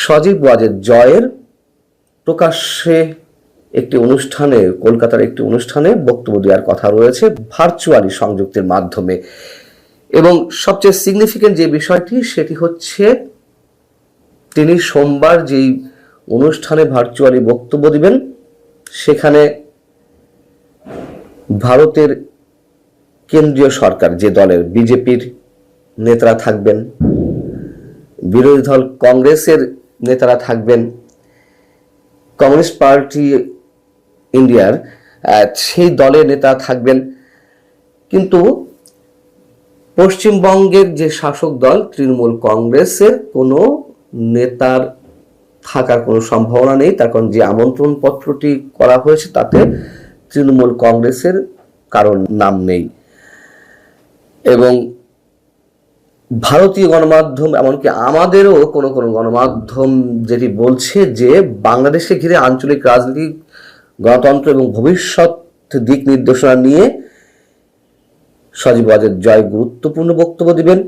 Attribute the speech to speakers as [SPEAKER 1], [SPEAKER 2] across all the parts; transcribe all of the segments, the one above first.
[SPEAKER 1] সজীব ওয়াজেদ জয়ের প্রকাশ্যে একটি অনুষ্ঠানে, কলকাতার একটি অনুষ্ঠানে বক্তব্য দেওয়ার কথা রয়েছে ভার্চুয়ালি সংযুক্তের মাধ্যমে। এবং সবচেয়ে সিগনিফিকেন্ট যে বিষয়টি সেটি হচ্ছে তিনি সোমবার যেই অনুষ্ঠানে ভার্চুয়ালি বক্তব্য দিবেন সেখানে ভারতের কেন্দ্রীয় সরকার যে দলের বিজেপির নেতারা থাকবেন, বিরোধী দল কংগ্রেসের নেতারা থাকবেন, কমিউনিস্ট পার্টি ইন্ডিয়ার সেই দলের নেতা থাকবেন, কিন্তু পশ্চিমবঙ্গের যে শাসক দল তৃণমূল কংগ্রেসের কোনো নেতার থাকার কোনো সম্ভাবনা নেই। তার কারণ যে আমন্ত্রণ পত্রটি করা হয়েছে তাতে তৃণমূল কংগ্রেসের কারণ নাম নেই। এবং ভারতীয় গণমাধ্যম, এমনকি আমাদেরও কোনো কোনো গণমাধ্যম যেটি বলছে যে বাংলাদেশকে ঘিরে আঞ্চলিক রাজনীতি, গণতন্ত্র এবং ভবিষ্যৎ দিক নির্দেশনা নিয়ে সজীব ওয়াজেদ জয় গুরুত্বপূর্ণ বক্তব্য দিবেন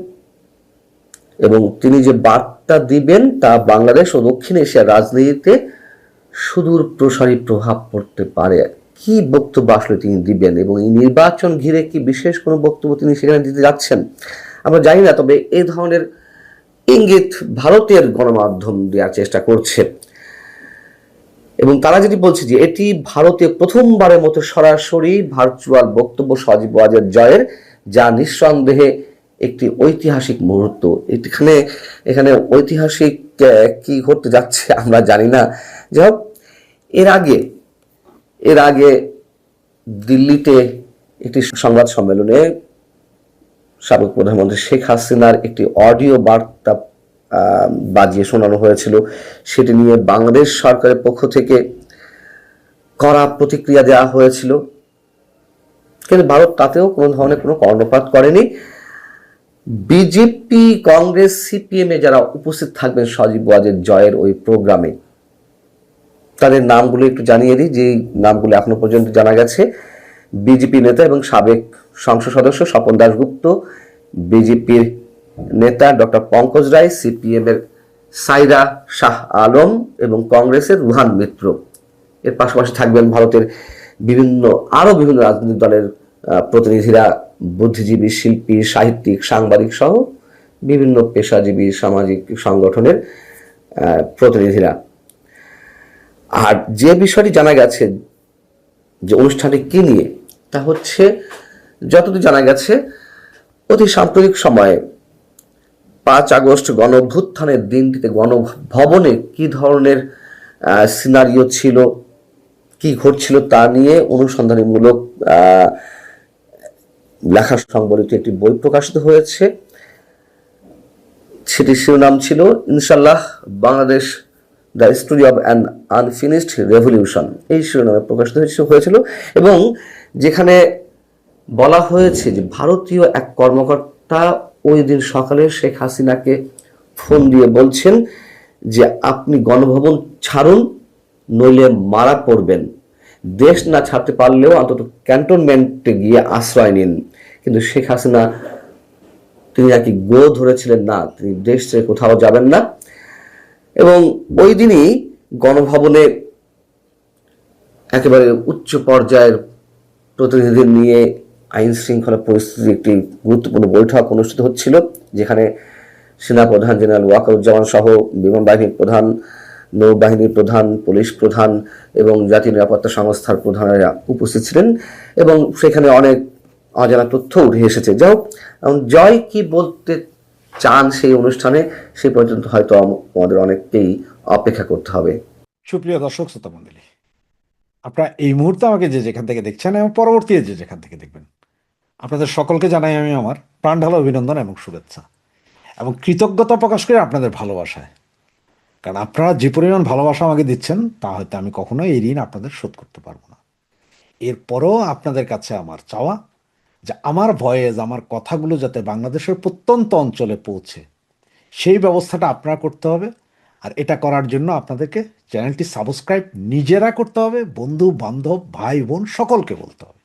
[SPEAKER 1] এবং তিনি যে বার্তা দিবেন তা বাংলাদেশ ও দক্ষিণ এশিয়ার রাজনীতিতে সুদূর প্রসারী প্রভাব পড়তে পারে। কি বক্তব্য আসলে তিনি দিবেন এবং এই নির্বাচন ঘিরে কি বিশেষ কোনো বক্তব্য তিনি সেখানে দিতে যাচ্ছেন আমরা জানি না, তবে এই ধরনের ইঙ্গিত ভারতের গণমাধ্যম দেওয়ার চেষ্টা করছে এবং তারা যেটি বলছে যে এটি ভারতে প্রথমবারের মতো সরাসরি ভার্চুয়াল বক্তব্য সজীব ওয়াজেদ জয়ের, যা নিঃসন্দেহে একটি ঐতিহাসিক মুহূর্ত। এখানে ঐতিহাসিক কি ঘটতে যাচ্ছে আমরা জানি না। যাই হোক, এর আগে দিল্লিতে একটি সংবাদ সম্মেলনে সাবেক প্রধানমন্ত্রী শেখ হাসিনার একটি অডিও বার্তা বাজিয়ে শোনানো হয়েছিল। সেটি নিয়ে বাংলাদেশ সরকারের পক্ষ থেকে কড়া প্রতিক্রিয়া দেওয়া হয়েছিল, কিন্তু ভারত তাতেও কোনো ধরনের কোনো কর্ণপাত করেনি। বিজেপি, কংগ্রেস, সিপিএম এ যারা উপস্থিত থাকবেন সজীব ওয়াজেদ জয়ের ওই প্রোগ্রামে, তাদের নামগুলো একটু জানিয়ে দিই। যে নামগুলো এখনো পর্যন্ত জানা গেছে: বিজেপি নেতা এবং সাবেক সংসদ সদস্য স্বপন দাশগুপ্ত, বিজেপির নেতা ডক্টর পঙ্কজ রায়, সিপিএম এর সাইরা শাহ আলম এবং কংগ্রেসের রুহান মিত্র। এর পাশাপাশি থাকবেন ভারতের আরো বিভিন্ন রাজনৈতিক দলের প্রতিনিধিরা, বুদ্ধিজীবী, শিল্পী, সাহিত্যিক, সাংবাদিক সহ বিভিন্ন পেশাজীবী সামাজিক সংগঠনের প্রতিনিধিরা। আর যে বিষয়টি জানা গেছে যে অনুষ্ঠানটি কি নিয়ে, তা হচ্ছে যতদূর জানা গেছে অতি সাম্প্রতিক সময়ে 5 আগস্ট গণ অভ্যুত্থানের দিনটিতে গণভবনে কি ধরনের সিনারিও ছিল, কি ঘটছিল তা নিয়ে অনুসন্ধানীমূলক লেখা সংবলিত একটি বই প্রকাশিত হয়েছে। সেটির শিরোনাম ছিল ইনশাল্লাহ Bangladesh, the story of an unfinished revolution. এই শিরোনামে প্রকাশিত হয়েছিল এবং যেখানে বলা হয়েছে যে ভারতীয় এক কর্মকর্তা ওই দিন সকালে শেখ হাসিনাকে ফোন দিয়ে বলছেন যে আপনি গণভবন ছাড়ুন, নইলে মারা পড়বেন। দেশ না ছাড়তে পারলেও অন্তত ক্যান্টনমেন্টে গিয়ে আশ্রয় নিন। কিন্তু শেখ হাসিনা তিনি নাকি গো ধরেছিলেন, না, তিনি দেশ ছেড়ে কোথাও যাবেন না। এবং ওই দিনই গণভবনে একেবারে উচ্চ পর্যায়ের প্রতিনিধিদের নিয়ে আইন শৃঙ্খলা পরিস্থিতির একটি গুরুত্বপূর্ণ বৈঠক অনুষ্ঠিত হচ্ছিল, যেখানে সেনাপ্রধান জেনারেল ওয়াকারুজ্জামান সহ বিমান বাহিনীর প্রধান, নৌবাহিনীর প্রধান, পুলিশ প্রধান এবং জাতীয় নিরাপত্তা সংস্থার প্রধানেরা উপস্থিত ছিলেন এবং সেখানে অনেক অজানা তথ্য উঠে এসেছে। যাই হোক, জয় কি বলতে চান সেই অনুষ্ঠানে, সেই পর্যন্ত হয়তো আমাদের অনেককেই অপেক্ষা করতে হবে।
[SPEAKER 2] সুপ্রিয় দর্শক শ্রোতা মণ্ডলী, আপনারা এই মুহূর্তে আমাকে যে যেখান থেকে দেখছেন এবং পরবর্তী যে যেখান থেকে দেখবেন, আপনাদের সকলকে জানাই আমি আমার প্রাণঢালা অভিনন্দন এবং শুভেচ্ছা এবং কৃতজ্ঞতা প্রকাশ করি আপনাদের ভালোবাসায়। কারণ আপনারা যে পরিমাণ ভালোবাসা আমাকে দিচ্ছেন তা হয়তো আমি কখনোই এই ঋণ আপনাদের শোধ করতে পারবো না। এরপরও আপনাদের কাছে আমার চাওয়া যে আমার ভয়েস, আমার কথাগুলো যাতে বাংলাদেশের প্রত্যন্ত অঞ্চলে পৌঁছে, সেই ব্যবস্থাটা আপনারা করতে হবে। আর এটা করার জন্য আপনাদেরকে চ্যানেলটি সাবস্ক্রাইব নিজেরা করতে হবে, বন্ধু বান্ধব, ভাই বোন সকলকে বলতে হবে।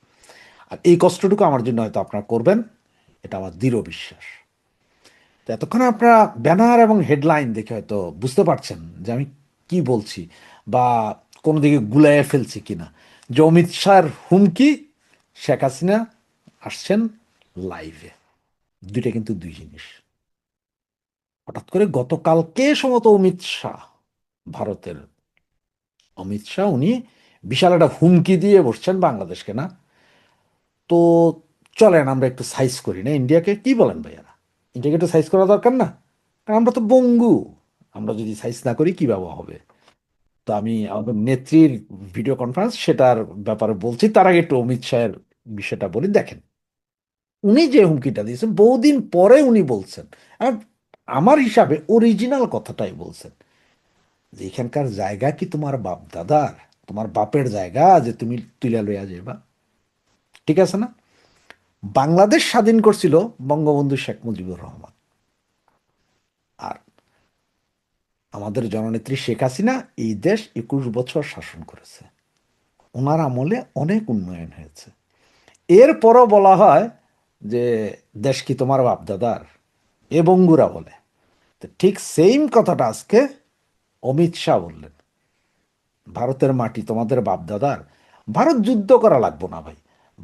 [SPEAKER 2] আর এই কষ্টটুকু আমার জন্য হয়তো আপনারা করবেন, এটা আমার দৃঢ় বিশ্বাস। তো এতক্ষণ আপনারা ব্যানার এবং হেডলাইন দেখে হয়তো বুঝতে পারছেন যে আমি কি বলছি, বা কোনো দিকে গুলাইয়ে ফেলছি কিনা। যে অমিত শাহর হুমকি, শেখ হাসিনা আসছেন লাইভে, দুইটা কিন্তু দুই জিনিস। হঠাৎ করে গতকালকে সম্ভবত অমিত শাহ, ভারতের অমিত শাহ, উনি বিশাল একটা হুমকি দিয়ে বসছেন বাংলাদেশকে, না তো চলেন আমরা একটু সাইজ করি না ইন্ডিয়াকে, কি বলেন ভাইয়ারা? ইন্ডিয়াকে একটু সাইজ করা দরকার না? কারণ আমরা তো বঙ্গু, আমরা যদি সাইজ না করি কিভাবে হবে? তো আমি আমাদের নেত্রীর ভিডিও কনফারেন্স সেটার ব্যাপারে বলছি, তার আগে একটু অমিত শাহের বিষয়টা বলি। দেখেন, উনি যে হুমকিটা দিয়েছেন বহুদিন পরে উনি বলছেন, আর আমার হিসাবে অরিজিনাল কথাটাই বলছেন, যে এখানকার জায়গা কি তোমার বাপ দাদার, তোমার বাপের জায়গা যে তুমি তুইলা লইয়া যাইবা? ঠিক আছে না? বাংলাদেশ স্বাধীন করছিল বঙ্গবন্ধু শেখ মুজিবুর রহমান, আর আমাদের জননেত্রী শেখ হাসিনা এই দেশ 21 বছর শাসন করেছে। ওনার আমলে অনেক উন্নয়ন হয়েছে। এরপরও বলা হয় যে দেশ কি তোমার বাপ দাদার, এ বঙ্গুরা বলে। তো ঠিক সেম কথাটা আজকে অমিত শাহ বললেন, ভারতের মাটি তোমাদের বাপ দাদার। ভারত যুদ্ধ করা লাগবো না ভাই।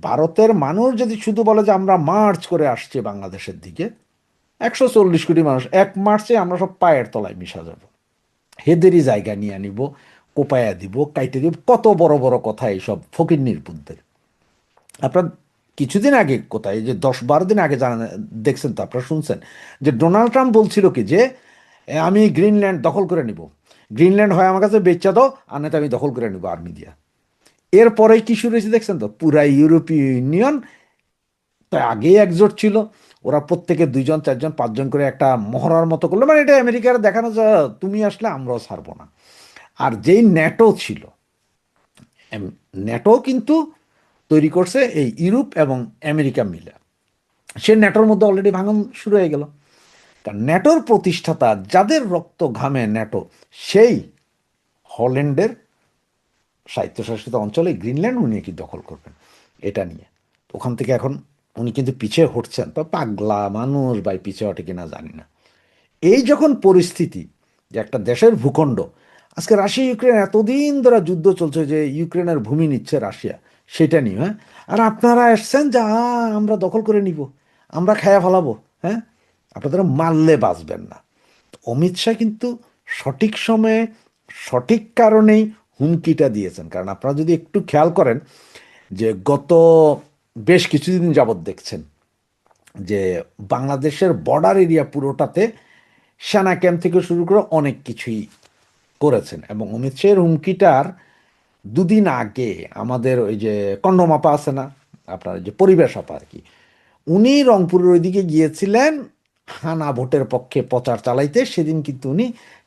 [SPEAKER 2] ভারতের মানুষ যদি শুধু বলে যে আমরা মার্চ করে আসছি বাংলাদেশের দিকে, 140 কোটি মানুষ এক মার্চে আমরা সব পায়ের তলায় মিশা যাব, হেদেরই জায়গা নিয়ে নিব, কোপায়া দিব, কাইটে দিব, কত বড় বড় কথা এইসব ফকিন্নির পুতদের। আপনার কিছুদিন আগে, কোথায় যে 10-12 দিন আগে জানা দেখছেন তো, আপনারা শুনছেন যে ডোনাল্ড ট্রাম্প বলছিল কি যে আমি গ্রিনল্যান্ড দখল করে নিব, গ্রিনল্যান্ড হয় আমার কাছে বেচা দাও, আর নয়তো আমি দখল করে নিব আর্মি দিয়া। এরপরে কি শুরু হয়েছে দেখছেন তো, পুরা ইউরোপীয় ইউনিয়ন, তাই আগেই একজোট ছিল, ওরা প্রত্যেকে 2-4-5 জন করে একটা মহড়ার মতো করলো, মানে এটা আমেরিকার দেখানো যায় তুমি আসলে আমরাও ছাড়বো না। আর যেই ন্যাটো ছিল, ন্যাটো কিন্তু তৈরি করছে এই ইউরোপ এবং আমেরিকা মিলে, সে ন্যাটোর মধ্যে অলরেডি ভাঙন শুরু হয়ে গেল। কারণ ন্যাটোর প্রতিষ্ঠাতা, যাদের রক্ত ঘামে ন্যাটো, সেই হল্যান্ডের স্বায়ত্তশাসিত অঞ্চলে গ্রিনল্যান্ড উনি কি দখল করবেন এটা নিয়ে। ওখান থেকে এখন উনি কিন্তু পিছিয়ে হটছেন, তো পাগলা মানুষ ভাই, পিছিয়ে হটে কিনা জানি না। এই যখন পরিস্থিতি, যে একটা দেশের ভূখণ্ড, আজকে রাশিয়া ইউক্রেন এতদিন ধরে যুদ্ধ চলছে, যে ইউক্রেনের ভূমি নিচ্ছে রাশিয়া, সেটা নিয়ে, হ্যাঁ, আর আপনারা এসছেন যে আমরা দখল করে নিব, আমরা খায়া ফেলাবো, হ্যাঁ, আপনাদের মারলে বাঁচবেন না। অমিত শাহ কিন্তু সঠিক সময়ে সঠিক কারণেই হুমকিটা দিয়েছেন। কারণ আপনারা যদি একটু খেয়াল করেন যে গত বেশ কিছুদিন যাবৎ দেখছেন যে বাংলাদেশের বর্ডার এরিয়া পুরোটাতে সেনা ক্যাম্প থেকে শুরু করে অনেক কিছুই করেছেন। এবং অমিত শাহের হুমকিটার দুদিন আগে আমাদের ওই যে কন্ডমাপা আছে না, আপনার যে পরিবেশ আপা আর কি, উনি রংপুরের ওইদিকে গিয়েছিলেন হানা ভোটের পক্ষে প্রচার চালাইতে। সেদিন কিন্তু উনি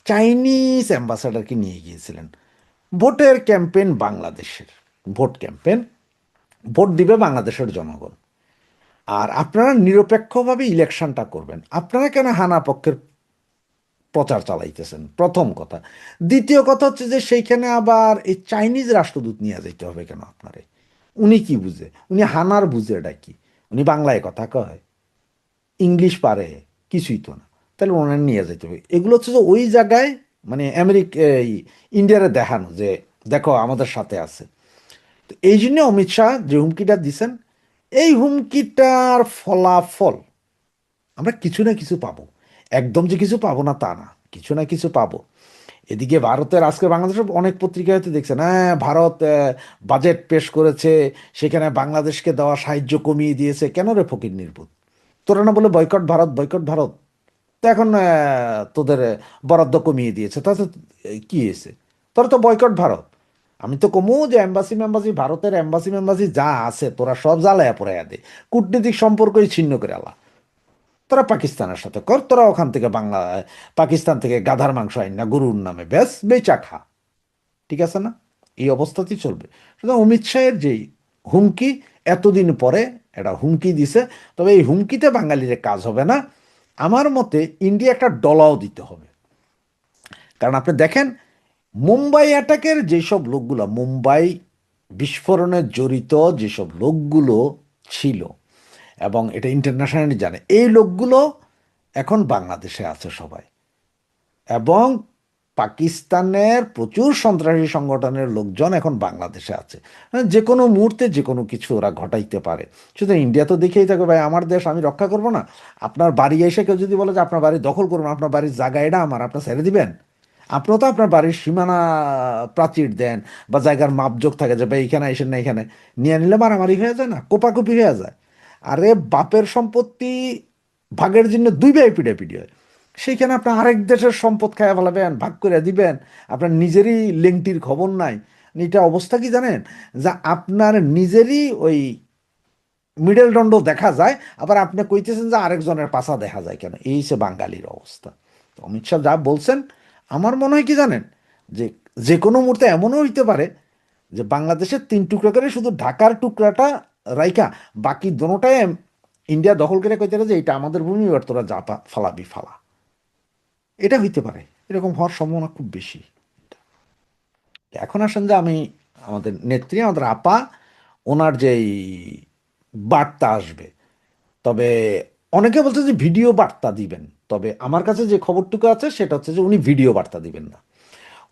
[SPEAKER 2] চাইনিজ অ্যাম্বাসাডারকে নিয়ে গিয়েছিলেন। ভোটের ক্যাম্পেইন বাংলাদেশের, ভোট ক্যাম্পেইন, ভোট দিবে বাংলাদেশের জনগণ, আর আপনারা নিরপেক্ষভাবে ইলেকশনটা করবেন, আপনারা কেন হানা পক্ষের প্রচার চালাইতেছেন? প্রথম কথা। দ্বিতীয় কথা হচ্ছে যে সেইখানে আবার এই চাইনিজ রাষ্ট্রদূত নিয়ে যেতে হবে কেন আপনারে? উনি কি বুঝে? উনি হানার বুঝে এটা কি? উনি বাংলায় কথা কয়, ইংলিশ পারে, কিছুই তো না, তাহলে ওনার নিয়ে যেতে হবে। এগুলো হচ্ছে যে ওই জায়গায় মানে ইন্ডিয়ারে দেখানো যে দেখো আমাদের সাথে আছে। তো এই জন্য অমিত শাহ যে হুমকিটা দিছেন, এই হুমকিটার ফলাফল আমরা কিছু না কিছু পাবো। একদম যে কিছু পাবো না তা না, কিছু না কিছু পাবো। এদিকে ভারতের, আজকে বাংলাদেশের অনেক পত্রিকায় হয়তো দেখছেন, হ্যাঁ ভারত বাজেট পেশ করেছে, সেখানে বাংলাদেশকে দেওয়া সাহায্য কমিয়ে দিয়েছে। কেন রে ফকির নির্বুত, তোরা না বলে বয়কট ভারত, বয়কট ভারত? তো এখন তোদের বরাদ্দ কমিয়ে দিয়েছে, তাতে কি হয়েছে? তোরা তো বয়কট ভারত। আমি তো কমু যে এম্বাসি ম্যাম্বাসি, ভারতের এম্বাসি ম্যাম্বাসি যা আছে তোরা সব জ্বালায়া পড়াইয়া দে, কূটনীতিক সম্পর্কই ছিন্ন করে আলা। তোরা পাকিস্তানের সাথে কর, তোরা ওখান থেকে পাকিস্তান থেকে গাধার মাংস আইন না গরুর নামে ব্যাস বেচা খা। ঠিক আছে না? এই অবস্থাতেই চলবে। সুতরাং অমিত শাহের যেই হুমকি, এতদিন পরে একটা হুমকি দিছে, তবে এই হুমকিতে বাঙালির কাজ হবে না। আমার মতে ইন্ডিয়া একটা ডলাও দিতে হবে। কারণ আপনি দেখেন, মুম্বাই অ্যাটাকের যেসব লোকগুলো, মুম্বাই বিস্ফোরণে জড়িত যেসব লোকগুলো ছিল, এবং এটা ইন্টারন্যাশনালি জানে, এই লোকগুলো এখন বাংলাদেশে আছে সবাই, এবং পাকিস্তানের প্রচুর সন্ত্রাসী সংগঠনের লোকজন এখন বাংলাদেশে আছে। যে কোনো মুহূর্তে যে কোনো কিছু ওরা ঘটাইতে পারে। শুধু ইন্ডিয়া তো দেখেই থাকবে, ভাই আমার দেশ আমি রক্ষা করবো না? আপনার বাড়ি এসে কেউ যদি বলে যে আপনার বাড়ি দখল করুন, আপনার বাড়ির জায়গা এটা আমার, আপনার ছেড়ে দিবেন? আপনিও তো আপনার বাড়ির সীমানা প্রাচীর দেন, বা জায়গার মাপজোক থাকে যে ভাই এখানে এসে না এখানে, নিয়ে নিলে মারামারি হয়ে যায় না, কোপাকুপি হয়ে যায়। আরে বাপের সম্পত্তি ভাগের জন্য দুই ভাই পিটাপিটি হয়, সেইখানে আপনি আরেক দেশের সম্পদ খায়া ফেলাবেন, ভাগ করে দিবেন, আপনার নিজেরই লেংটির খবর নাই। এটা অবস্থা কি জানেন, যা আপনার নিজেরই ওই মিডল দণ্ড দেখা যায়, আবার আপনি কইতেছেন যে আরেকজনের পাছা দেখা যায় কেন? এই হচ্ছে বাঙালির অবস্থা। তো অমিত শাহ যা বলছেন, আমার মনে হয় কি জানেন, যে যে কোনো মুহূর্তে এমনও হইতে পারে যে বাংলাদেশের 3 টুকরা করে শুধু ঢাকার টুকরাটা রাইখা বাকি দোনোটাই ইন্ডিয়া দখল করে কইতে পারে যে এটা আমাদের ভূমি, এবার তোরা যা ফালাবি ফালা। এটা হইতে পারে, এরকম হওয়ার সম্ভাবনা খুব বেশি। এখন আসেন যে আমি, আমাদের নেত্রী, আমাদের আপা, ওনার যেই বার্তা আসবে, তবে অনেকে বলছে যে ভিডিও বার্তা দিবেন, তবে আমার কাছে যে খবরটুকু আছে সেটা হচ্ছে যে উনি ভিডিও বার্তা দিবেন না।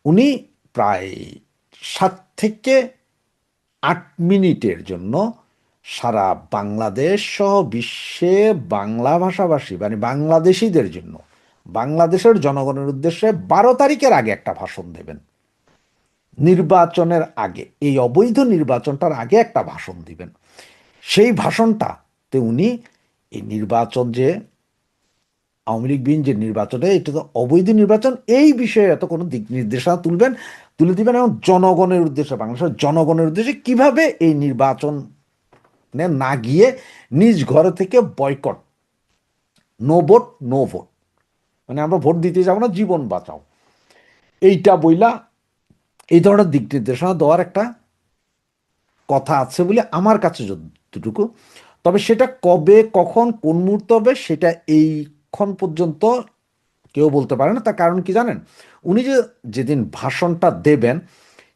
[SPEAKER 2] উনি প্রায় 7 থেকে 8 মিনিটের জন্য সারা বাংলাদেশ সহ বিশ্বে বাংলা ভাষাভাষী মানে বাংলাদেশিদের জন্য, বাংলাদেশের জনগণের উদ্দেশ্যে 12 তারিখের আগে একটা ভাষণ দেবেন। নির্বাচনের আগে, এই অবৈধ নির্বাচনটার আগে একটা ভাষণ দিবেন। সেই ভাষণটাতে উনি এই নির্বাচন যে আওয়ামী লীগ বিন যে নির্বাচনে, এটা তো অবৈধ নির্বাচন, এই বিষয়ে এত কোনো দিক নির্দেশনা তুলে দিবেন, এবং জনগণের উদ্দেশ্যে, বাংলাদেশের জনগণের উদ্দেশ্যে কিভাবে এই নির্বাচন না গিয়ে নিজ ঘরে থেকে boycott, no vote no vote, মানে আমরা ভোট দিতে যাবো না, জীবন বাঁচাও, এইটা বইলা এই ধরনের দিক নির্দেশনা দেওয়ার একটা কথা আছে বলে আমার কাছে যতটুকু। তবে সেটা কবে কখন কোন মুহূর্তে হবে সেটা এইক্ষণ পর্যন্ত কেউ বলতে পারে না। তার কারণ কি জানেন, উনি যে যেদিন ভাষণটা দেবেন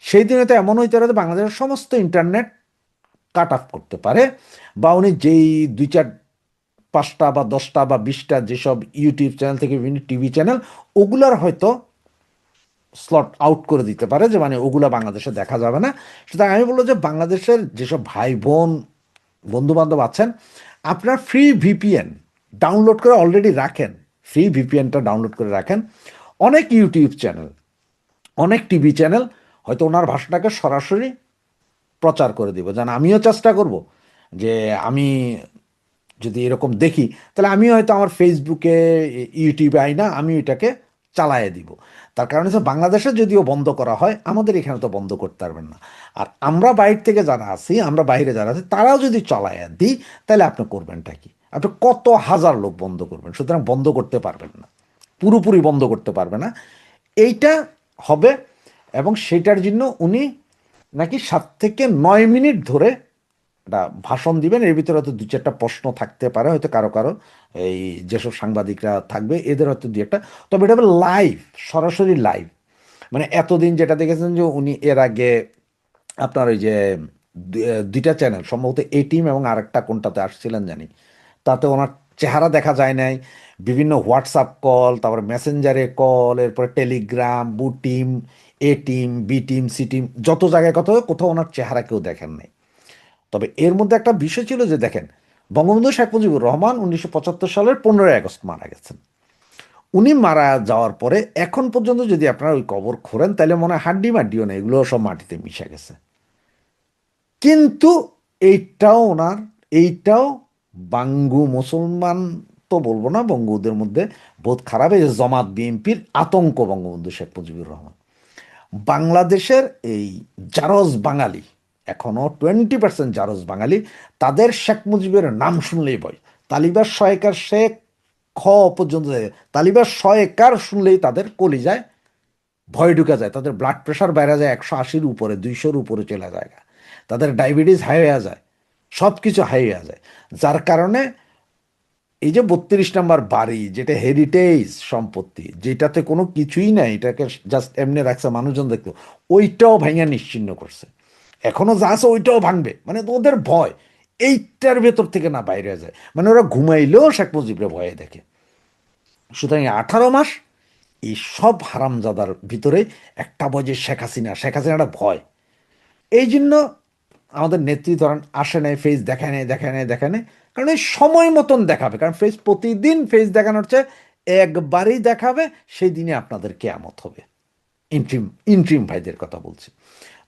[SPEAKER 2] সেই দিনে তো এমন হইতে পারে বাংলাদেশের সমস্ত ইন্টারনেট কাট অফ করতে পারে, বা উনি যেই 2, 4, 5টা বা 10টা বা 20টা যেসব ইউটিউব চ্যানেল থেকে বিভিন্ন টিভি চ্যানেল, ওগুলার হয়তো স্লট আউট করে দিতে পারে, যে মানে ওগুলা বাংলাদেশে দেখা যাবে না। সুতরাং আমি বলবো যে বাংলাদেশের যেসব ভাই বোন বন্ধু বান্ধব আছেন, আপনার ফ্রি ভিপিএন ডাউনলোড করে অলরেডি রাখেন, ফ্রি ভিপিএনটা ডাউনলোড করে রাখেন। অনেক ইউটিউব চ্যানেল, অনেক টিভি চ্যানেল হয়তো ওনার ভাষাটাকে সরাসরি প্রচার করে দিব। যেন আমিও চেষ্টা করব যে আমি যদি এরকম দেখি, তাহলে আমিও হয়তো আমার ফেসবুকে ইউটিউবে আই না, আমি এটাকে চালায়ে দিব। তার কারণ হচ্ছে বাংলাদেশে যদিও বন্ধ করা হয়, আমাদের এখানে তো বন্ধ করতে পারবেন না। আর আমরা বাইরে থেকে যারা আছি, আমরা বাইরে যারা আছি, তারাও যদি চালায় দিই, তাহলে আপনি করবেনটা কি? আপনি কত হাজার লোক বন্ধ করবেন? সুতরাং বন্ধ করতে পারবেন না, পুরোপুরি বন্ধ করতে পারবে না। এইটা হবে, এবং সেটার জন্য উনি নাকি 7 থেকে 9 মিনিট ধরে একটা ভাষণ দিবেন। এর ভিতরে হয়তো 2, 4টা প্রশ্ন থাকতে পারে, হয়তো কারো কারো, এই যেসব সাংবাদিকরা থাকবে এদের হয়তো 2, 1টা। তবে এটা হবে লাইভ, সরাসরি লাইভ। মানে এতদিন যেটা দেখেছেন যে উনি এর আগে আপনার ওই যে 2টা চ্যানেল, সম্ভবত এ টিম এবং আরেকটা কোনটাতে আসছিলেন জানি, তাতে ওনার চেহারা দেখা যায় নাই। বিভিন্ন হোয়াটসঅ্যাপ কল, তারপরে মেসেঞ্জারে কল, এরপরে টেলিগ্রাম, বু team, A team, B team, C team, যত জায়গায় কোথাও কোথাও ওনার চেহারা কেউ দেখেন নাই। তবে এর মধ্যে একটা বিষয় ছিল যে দেখেন, বঙ্গবন্ধু শেখ মুজিবুর রহমান 1975 সালের 15ই আগস্ট মারা গেছেন। উনি মারা যাওয়ার পরে এখন পর্যন্ত যদি আপনারা ওই কবর খোঁড়েন, তাহলে মনে হয় হাড্ডি মাড্ডিও নেই, এগুলো সব মাটিতে মিশে গেছে। কিন্তু এইটাও ওনার, এইটাও বাঙ্গু মুসলমান তো বলবো না, বঙ্গুদের মধ্যে বহুত খারাপ, এই যে জামাত বিএনপির আতঙ্ক বঙ্গবন্ধু শেখ মুজিবুর রহমান। বাংলাদেশের এই জারজ বাঙালি, এখনো 20% জারজ বাঙালি, তাদের শেখ মুজিবের নাম শুনলেই ভয়। তালিবার শয়েকার শেখ খ পর্যন্ত যায়, তালিবার শয়েকার শুনলেই তাদের কলিজায় ভয় ঢুকে যায়, তাদের ব্লাড প্রেশার বেড়ে যায় 180-র উপরে, 200-র উপরে চলে যায়, তাদের ডায়াবেটিস হাই হয়ে যায়, সব কিছু হাই হয়ে যায়। যার কারণে এই যে 32 নম্বর বাড়ি, যেটা হেরিটেজ সম্পত্তি, যেটাতে কোনো কিছুই নাই, এটাকে জাস্ট এমনি রাখছে মানুষজন দেখতো, ওইটাও ভাঙা নিশ্চিহ্ন করছে। এখনো যা আছে ওইটাও ভাঙবে, মানে তো ওদের ভয় এইটার ভেতর থেকে না বাইরে যায়। মানে ওরা ঘুমাইলেও শেখ মুজিবরে ভয়ে দেখে। সুতরাং 18 মাস এই সব হারামজাদার ভিতরে একটা ভয় যে শেখ হাসিনাটা ভয়। এই জন্য আমাদের নেত্রী ধরেন আসে নেয়, ফেস দেখায় নেয়, কারণ এই সময় মতন দেখাবে, কারণ ফেস প্রতিদিন ফেস দেখানোর চেয়ে একবারই দেখাবে, সেই দিনে আপনাদের কেয়ামত হবে। ইন্ট্রিম ভাইদের কথা বলছি।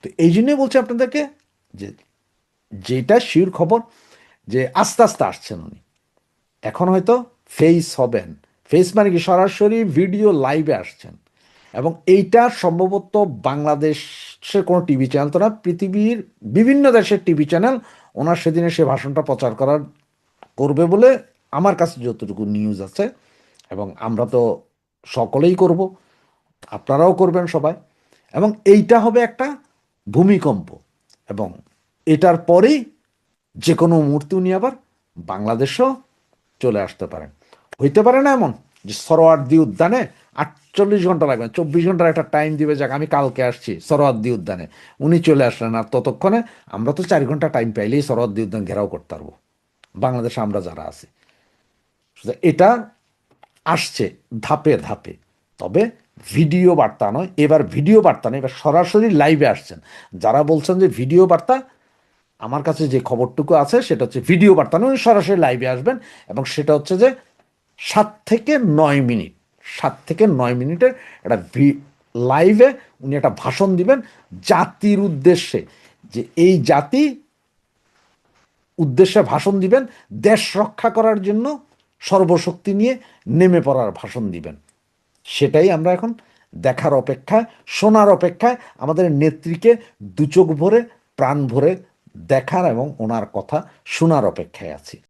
[SPEAKER 2] তো এই জন্যই বলছি আপনাদেরকে যে যেটা শিওর খবর যে আস্তে আস্তে আসছেন উনি, এখন হয়তো ফেস হবেন। ফেস মানে কি, সরাসরি ভিডিও লাইভে আসছেন। এবং এইটা সম্ভবত বাংলাদেশের কোনো টিভি চ্যানেল তো না, পৃথিবীর বিভিন্ন দেশের টিভি চ্যানেল ওনার সেদিনে সে ভাষণটা প্রচার করবে বলে আমার কাছে যতটুকু নিউজ আছে, এবং আমরা তো সকলেই করব, আপনারাও করবেন সবাই। এবং এইটা হবে একটা ভূমিকম্প, এবং এটার পরেই যে কোনো মুহূর্তে উনি আবার বাংলাদেশেও চলে আসতে পারেন। হইতে পারে না এমন যে সরোয়ার্দী উদ্যানে 48 ঘন্টা লাগবে, 24 ঘন্টার একটা টাইম দিবে, যাক আমি কালকে আসছি সরোয়ার্দী উদ্যানে, উনি চলে আসলেন, আর ততক্ষণে আমরা তো 4 ঘন্টা টাইম পাইলেই সরোয়ার্দী উদ্যান ঘেরাও করতে পারবো, বাংলাদেশে আমরা যারা আছি। এটা আসছে ধাপে ধাপে, তবে ভিডিও বার্তা নয়, এবার ভিডিও বার্তা নয়, এবার সরাসরি লাইভে আসছেন। যারা বলছেন যে ভিডিও বার্তা, আমার কাছে যে খবরটুকু আছে সেটা হচ্ছে ভিডিও বার্তা নয়, উনি সরাসরি লাইভে আসবেন, এবং সেটা হচ্ছে যে 7 থেকে 9 মিনিট, 7 থেকে 9 মিনিটের একটা লাইভে উনি একটা ভাষণ দিবেন জাতির উদ্দেশ্যে, যে এই জাতি উদ্দেশ্যে ভাষণ দিবেন, দেশ রক্ষা করার জন্য সর্বশক্তি নিয়ে নেমে পড়ার ভাষণ দিবেন। সেটাই আমরা এখন দেখার অপেক্ষায়, শোনার অপেক্ষায়, আমাদের নেত্রীকে দু চোখ ভরে প্রাণ ভরে দেখার এবং ওনার কথা শোনার অপেক্ষায় আছি।